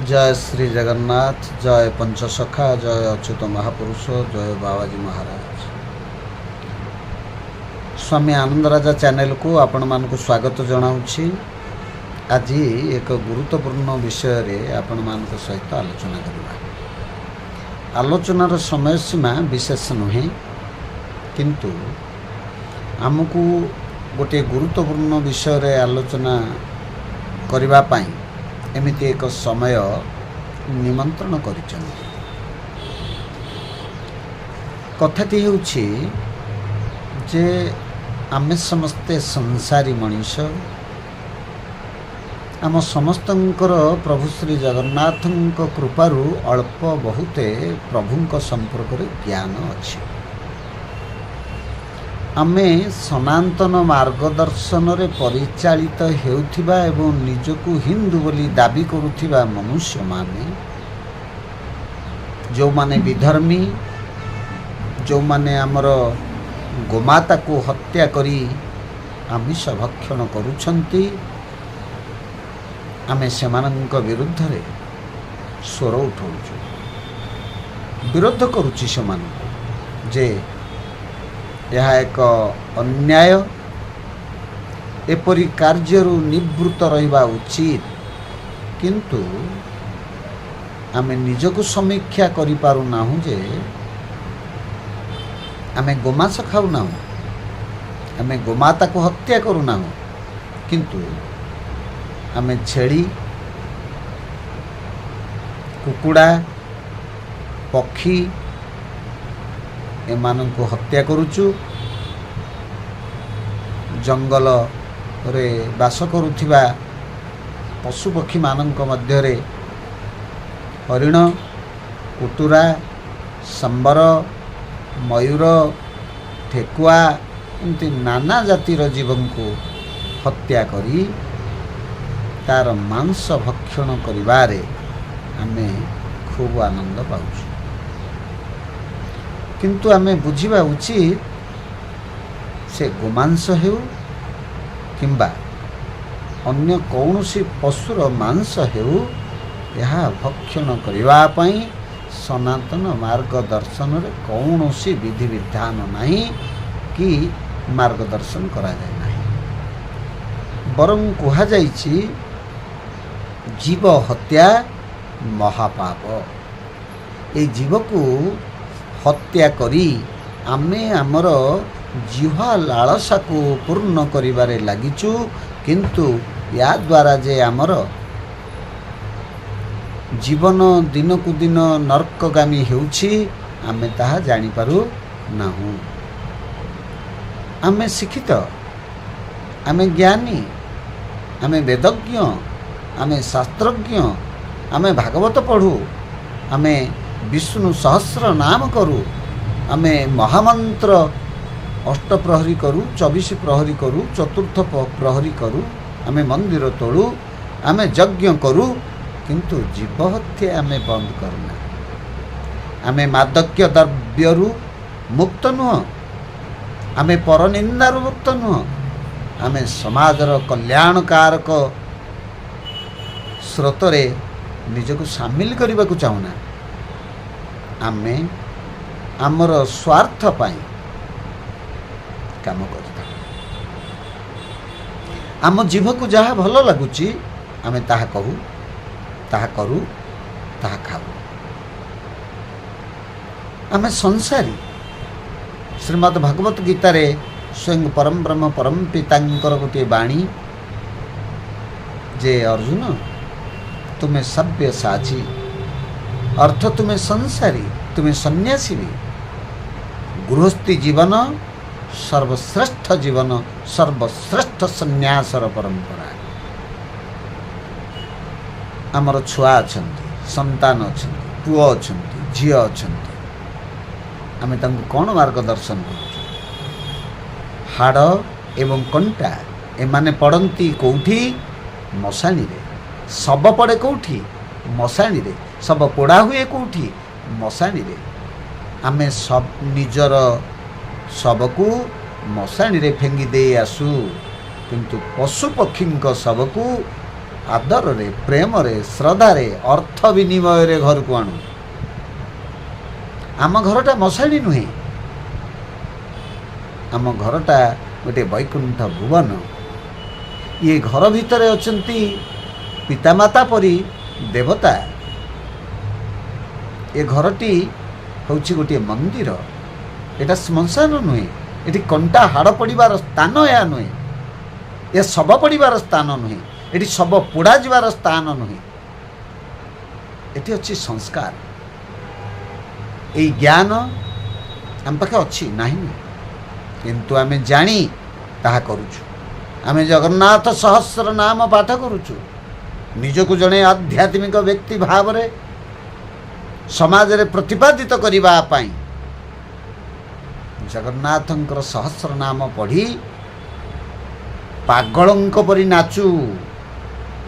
जय श्री जगन्नाथ, जय पंचसखा, जय अच्युत महापुरुष, जय बाबाजी महाराज। स्वामी आनंदराजा चैनल को आपण मानक स्वागत जनाऊँगी। आज एक गुरुत्वपूर्ण विषय रे आपण मानक सहित आलोचना करवा। आलोचनार समय सीमा विशेष नुहे, किंतु आमको गोटे गुरुत्वपूर्ण विषय रे आलोचना करबा पाई एमिति एक समय निमंत्रण करिछन्ति। कथाटी हेउछि जे आमे समस्ते संसारी मनीष, आम समस्तंकर प्रभु श्री जगन्नाथंक कृपारू अल्प बहुते प्रभुंक संपर्क रे ज्ञान अछि। आमे सनातन मार्गदर्शन रे परिचालित हेउथिबा एवं निजकु हिंदू बोली दाबी करुथिबा मनुष्य माने, जो माने विधर्मी, जो माने हमर गोमाता को हत्या करी आमिष भक्षण करुछंती, आमे सेमानंक विरुद्ध रे स्वर उठाउछु, विरोध करुछि सेमानंक जे यह एक अन्याय, एपरी कार्यरू निवृत्त रहिबा उचित। किंतु आमे निजको समीक्षा करि पारु नाहु जे आमे गोमांस खाऊ नाहु, आमे गोमाता को हत्या करू नाहु, किंतु आमे छेड़ी, कुकुड़ा, पक्षी एमानंको हत्या करुचु। जंगल रे बास करुथिबा पशुपक्षी मानंक मध्य रे हरिण, कुतुरा, संबर, मयूर, ठेकुआ एमती नाना जातिर जीवन को हत्या करी तार मांस भक्षण करिबारे आमे खूब आनंद पाउछु। किंतु आमे बुझिबा उचित से गोमांस हेउ किंबा अन्य कौनसी पशुर मांस हेउ, यह भक्षण करिबा पई सनातन मार्गदर्शन रे कौनसी विधि विधान नहीं कि मार्गदर्शन करा जाय नहीं। बरं कुहा जाइछि जीव हत्या महापाप। ए जीव को हत्या करी आमे आमर जीवा लालसा को पूर्ण करिबारे लागिचु, किंतु या द्वारा जे आमर जीवन दिन को दिन नरकगामी हेउछि आमे ताहा जानि पारु नाहु। आमे शिक्षित, आमे ज्ञानी, आमे वेदज्ञ, आमे शास्त्रज्ञ, आमे भागवत पढ़ू, आमे विष्णु सहस्र नाम करू, आमे महामंत्र अष्टप्रहरी करू, 24 प्रहरी करू, चतुर्थ प्रहरी करू, आमे मंदिर तोड़ू, आमे यज्ञ करू, किंतु जीव हत्या आमे बंद करना। आमे मादक्य द्रव्यरू मुक्त नुह, आमे परनिंदारू मुक्त नुह, आमे समाजर कल्याणकारक स्रोतरे निजको सामिल करने को चाहूना। आमे आमर स्वार्थ पाई काम करता। आम जीव को जहाँ भल लगुची आमे ताहा कहू, ताहा करू, ताहा खाऊ। आमे संसारी। श्रीमद् भागवत गीता रे स्वयं परम ब्रह्म परम पितांकर गोटे बाणी जे अर्जुन तुम्हें सभ्य साची, अर्थ तुम्हें संसारी, तुम्हें सन्यासी भी। गृहस्थी जीवन सर्वश्रेष्ठ जीवन, सर्वश्रेष्ठ सन्यासर परंपरा। आमर छुआ अछंती, संतान अछंती, पुओ अछंती, झियो अछंती, आमे तांको कोन मार्गदर्शन करूछु? हाड़ एवं कंटा एमाने पड़ती कौठी? मशाणी रे। शब पड़े कौठी? मशाणी रे। शब पोड़ा हुए कौठी? मशाणी रे। आमे सब निजर शबकू मशाणी रे फेंगी दे आसू, किंतु पशु पक्षी शबकू ଆଦରରେ, ପ୍ରେମରେ, ଶ୍ରଦ୍ଧାରେ, ଅର୍ଥ ବିନିମୟରେ ଘରକୁ ଆଣୁ। ଆମ ଘରଟା ମଶାଣି ନୁହେଁ, ଆମ ଘରଟା ଗୋଟିଏ ବୈକୁଣ୍ଠ ଭୁବନ। ଇଏ ଘର ଭିତରେ ଅଛନ୍ତି ପିତାମାତା ପରି ଦେବତା। ଏ ଘରଟି ହେଉଛି ଗୋଟିଏ ମନ୍ଦିର। ଏଟା ଶ୍ମଶାନ ନୁହେଁ, ଏଠି କଣ୍ଟା ହାଡ଼ ପଡ଼ିବାର ସ୍ଥାନ ଏହା ନୁହେଁ, ଏ ଶବ ପଡ଼ିବାର ସ୍ଥାନ ନୁହେଁ, ଏଠି ଶବ ପୋଡ଼ାଯିବାର ସ୍ଥାନ ନୁହେଁ। ଏଠି ଅଛି ସଂସ୍କାର। ଏଇ ଜ୍ଞାନ ଆମ ପାଖେ ଅଛି ନାହିଁ, କିନ୍ତୁ ଆମେ ଜାଣି ତାହା କରୁଛୁ। ଆମେ ଜଗନ୍ନାଥ ସହସ୍ର ନାମ ପାଠ କରୁଛୁ, ନିଜକୁ ଜଣେ ଆଧ୍ୟାତ୍ମିକ ବ୍ୟକ୍ତି ଭାବରେ ସମାଜରେ ପ୍ରତିପାଦିତ କରିବା ପାଇଁ ଜଗନ୍ନାଥଙ୍କର ସହସ୍ର ନାମ ପଢ଼ି ପାଗଳଙ୍କ ପରି ନାଚୁ।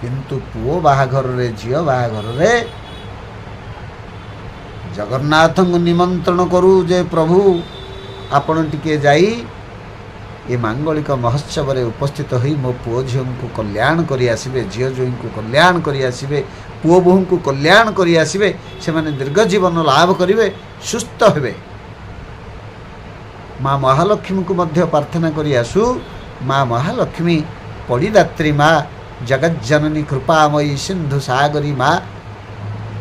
କିନ୍ତୁ ପୁଅ ବାହାଘରରେ, ଝିଅ ବାହାଘରରେ ଜଗନ୍ନାଥଙ୍କୁ ନିମନ୍ତ୍ରଣ କରୁ ଯେ ପ୍ରଭୁ ଆପଣ ଟିକିଏ ଯାଇ ଏ ମାଙ୍ଗଳିକ ମହୋତ୍ସବରେ ଉପସ୍ଥିତ ହୋଇ ମୋ ପୁଅ ଝିଅଙ୍କୁ କଲ୍ୟାଣ କରି ଆସିବେ, ଝିଅ ଜ୍ୱାଇଁଙ୍କୁ କଲ୍ୟାଣ କରି ଆସିବେ, ପୁଅ ବୋହୂଙ୍କୁ କଲ୍ୟାଣ କରି ଆସିବେ, ସେମାନେ ଦୀର୍ଘ ଜୀବନ ଲାଭ କରିବେ, ସୁସ୍ଥ ହେବେ। ମା ମହାଲକ୍ଷ୍ମୀଙ୍କୁ ମଧ୍ୟ ପ୍ରାର୍ଥନା କରି ଆସୁ। ମା ମହାଲକ୍ଷ୍ମୀ ପଡ଼ିଦାତ୍ରୀ ମା, ଜଗଜ୍ଜନନୀ କୃପାମୟୀ ସିନ୍ଧୁ ସାଗରୀ ମା,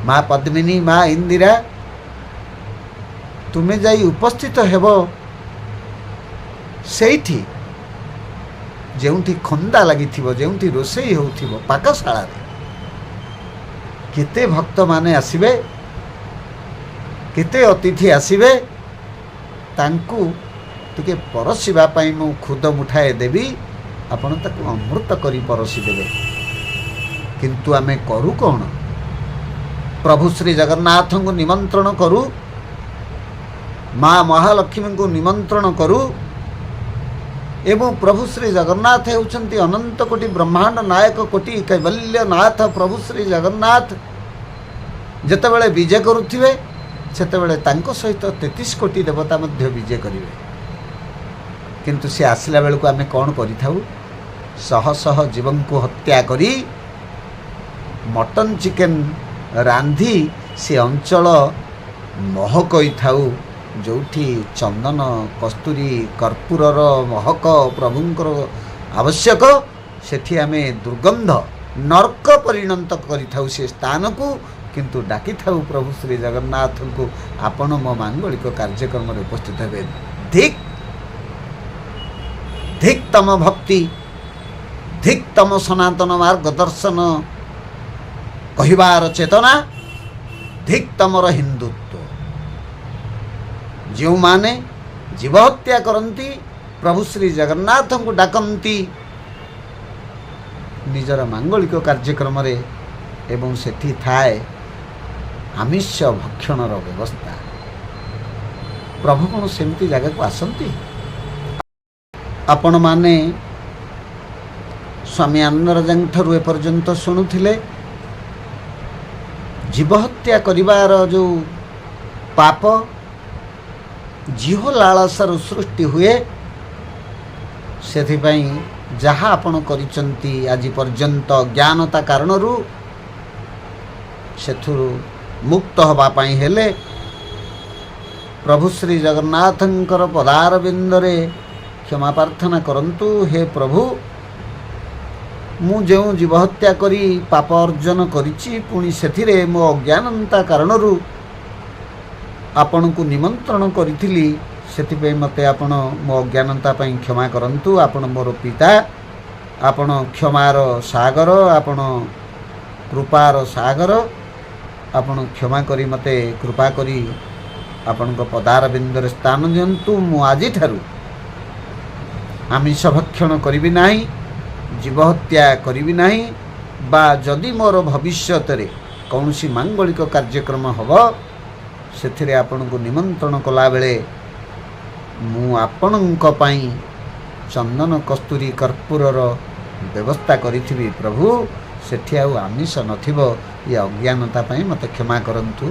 ମା ପଦ୍ମିନୀ, ମା ଇନ୍ଦିରା, ତୁମେ ଯାଇ ଉପସ୍ଥିତ ହେବ ସେଇଠି ଯେଉଁଠି ଖନ୍ଦା ଲାଗିଥିବ, ଯେଉଁଠି ରୋଷେଇ ହେଉଥିବ ପାକଶାଳାରେ। କେତେ ଭକ୍ତମାନେ ଆସିବେ, କେତେ ଅତିଥି ଆସିବେ, ତାଙ୍କୁ ଟିକେ ପରସିବା ପାଇଁ ମୁଁ ଖୁଦ ମୁଠାଏ ଦେବି, ଆପଣ ତାକୁ ଅମୃତ କରି ପରସି ଦେବେ। କିନ୍ତୁ ଆମେ କରୁ କ'ଣ? ପ୍ରଭୁ ଶ୍ରୀ ଜଗନ୍ନାଥଙ୍କୁ ନିମନ୍ତ୍ରଣ କରୁ, ମା ମହାଲକ୍ଷ୍ମୀଙ୍କୁ ନିମନ୍ତ୍ରଣ କରୁ, ଏବଂ ପ୍ରଭୁ ଶ୍ରୀ ଜଗନ୍ନାଥ ହେଉଛନ୍ତି ଅନନ୍ତ କୋଟି ବ୍ରହ୍ମାଣ୍ଡ ନାୟକ, କୋଟି କୈବଲ୍ୟ ନାଥ। ପ୍ରଭୁ ଶ୍ରୀ ଜଗନ୍ନାଥ ଯେତେବେଳେ ବିଜେ କରୁଥିବେ ସେତେବେଳେ ତାଙ୍କ ସହିତ 33 କୋଟି ଦେବତା ମଧ୍ୟ ବିଜେ କରିବେ। କିନ୍ତୁ ସେ ଆସିଲା ବେଳକୁ ଆମେ କ'ଣ କରିଥାଉ? ଶହ ଶହ ଜୀବଙ୍କୁ ହତ୍ୟା କରି ମଟନ ଚିକେନ ରାନ୍ଧି ସେ ଅଞ୍ଚଳ ମହକଇଥାଉ, ଯେଉଁଠି ଚନ୍ଦନ, କସ୍ତୁରୀ, କର୍ପୂରର ମହକ ପ୍ରଭୁଙ୍କର ଆବଶ୍ୟକ। ସେଠି ଆମେ ଦୁର୍ଗନ୍ଧ, ନର୍କ ପରିଣତ କରିଥାଉ ସେ ସ୍ଥାନକୁ। କିନ୍ତୁ ଡାକିଥାଉ ପ୍ରଭୁ ଶ୍ରୀ ଜଗନ୍ନାଥଙ୍କୁ, ଆପଣ ମୋ ମାଙ୍ଗଳିକ କାର୍ଯ୍ୟକ୍ରମରେ ଉପସ୍ଥିତ ହେବେ। ଧିକ୍ ଧିକ୍ ତମ ଭକ୍ତି, ଧିକ୍ ତମ ସନାତନ ମାର୍ଗଦର୍ଶନ କହିବାର ଚେତନା, ଧିକ୍ ତମର ହିନ୍ଦୁତ୍ୱ। ଯେଉଁମାନେ ଜୀବ ହତ୍ୟା କରନ୍ତି, ପ୍ରଭୁ ଶ୍ରୀ ଜଗନ୍ନାଥଙ୍କୁ ଡାକନ୍ତି ନିଜର ମାଙ୍ଗଳିକ କାର୍ଯ୍ୟକ୍ରମରେ, ଏବଂ ସେଠି ଥାଏ ଆମିଷ ଭକ୍ଷଣର ବ୍ୟବସ୍ଥା। ପ୍ରଭୁ କ'ଣ ସେମିତି ଜାଗାକୁ ଆସନ୍ତି? ଆପଣମାନେ ସ୍ୱାମୀ ଆନନ୍ଦରାଜାଙ୍କଠାରୁ ଏପର୍ଯ୍ୟନ୍ତ ଶୁଣୁଥିଲେ ଜୀବ ହତ୍ୟା କରିବାର ଯେଉଁ ପାପ ଜିହ ଲାଳସାରୁ ସୃଷ୍ଟି ହୁଏ, ସେଥିପାଇଁ ଯାହା ଆପଣ କରିଛନ୍ତି ଆଜି ପର୍ଯ୍ୟନ୍ତ ଜ୍ଞାନତା କାରଣରୁ, ସେଥିରୁ ମୁକ୍ତ ହେବା ପାଇଁ ହେଲେ ପ୍ରଭୁ ଶ୍ରୀ ଜଗନ୍ନାଥଙ୍କର ପଦାରବିନ୍ଦରେ କ୍ଷମା ପ୍ରାର୍ଥନା କରନ୍ତୁ। ହେ ପ୍ରଭୁ, ମୁଁ ଯେଉଁ ଜୀବ ହତ୍ୟା କରି ପାପ ଅର୍ଜନ କରିଛି, ପୁଣି ସେଥିରେ ମୋ ଅଜ୍ଞାନତା କାରଣରୁ ଆପଣଙ୍କୁ ନିମନ୍ତ୍ରଣ କରିଥିଲି, ସେଥିପାଇଁ ମୋତେ ଆପଣ ମୋ ଅଜ୍ଞାନତା ପାଇଁ କ୍ଷମା କରନ୍ତୁ। ଆପଣ ମୋର ପିତା, ଆପଣ କ୍ଷମାର ସାଗର, ଆପଣ କୃପାର ସାଗର। ଆପଣ କ୍ଷମା କରି ମୋତେ କୃପା କରି ଆପଣଙ୍କ ପଦାରବିନ୍ଦରେ ସ୍ଥାନ ଦିଅନ୍ତୁ। ମୁଁ ଆଜିଠାରୁ ଆମିଷ ଭକ୍ଷଣ କରିବି ନାହିଁ, ଜୀବ ହତ୍ୟା କରିବି ନାହିଁ, ବା ଯଦି ମୋର ଭବିଷ୍ୟତରେ କୌଣସି ମାଙ୍ଗଳିକ କାର୍ଯ୍ୟକ୍ରମ ହେବ, ସେଥିରେ ଆପଣଙ୍କୁ ନିମନ୍ତ୍ରଣ କଲାବେଳେ ମୁଁ ଆପଣଙ୍କ ପାଇଁ ଚନ୍ଦନ, କସ୍ତୁରୀ, କର୍ପୂରର ବ୍ୟବସ୍ଥା କରିଥିବି। ପ୍ରଭୁ, ସେଠି ଆଉ ଆମିଷ ନଥିବ। ଏ ଅଜ୍ଞାନତା ପାଇଁ ମୋତେ କ୍ଷମା କରନ୍ତୁ।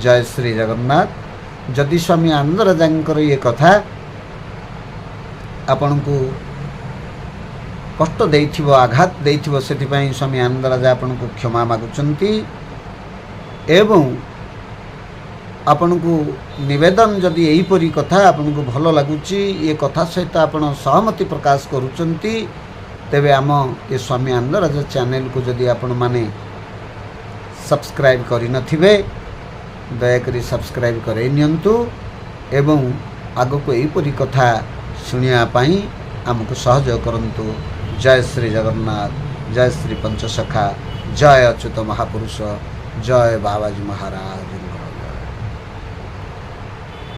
ଜୟ ଶ୍ରୀ ଜଗନ୍ନାଥ। ଯଦି ସ୍ୱାମୀ ଆନନ୍ଦରାଜାଙ୍କର ଇଏ କଥା ଆପଣଙ୍କୁ କଷ୍ଟ ଦେଇଥିବ, ଆଘାତ ଦେଇଥିବ, ସେଥିପାଇଁ ସ୍ୱାମୀ ଆନନ୍ଦ ରାଜା ଆପଣଙ୍କୁ କ୍ଷମା ମାଗୁଛନ୍ତି। ଏବଂ ଆପଣଙ୍କୁ ନିବେଦନ, ଯଦି ଏହିପରି କଥା ଆପଣଙ୍କୁ ଭଲ ଲାଗୁଛି, ଏ କଥା ସହିତ ଆପଣ ସହମତି ପ୍ରକାଶ କରୁଛନ୍ତି, ତେବେ ଆମ ଏ ସ୍ୱାମୀ ଆନନ୍ଦ ରାଜା ଚ୍ୟାନେଲକୁ ଯଦି ଆପଣମାନେ ସବସ୍କ୍ରାଇବ୍ କରିନଥିବେ, ଦୟାକରି ସବସ୍କ୍ରାଇବ୍ କରାଇ ନିଅନ୍ତୁ ଏବଂ ଆଗକୁ ଏହିପରି କଥା ଶୁଣିବା ପାଇଁ ଆମକୁ ସହଯୋଗ କରନ୍ତୁ। ଜୟ ଶ୍ରୀ ଜଗନ୍ନାଥ, ଜୟ ଶ୍ରୀ ପଞ୍ଚସଖା, ଜୟ ଅଚ୍ୟୁତ ମହାପୁରୁଷ, ଜୟ ବାବାଜୀ ମହାରାଜ।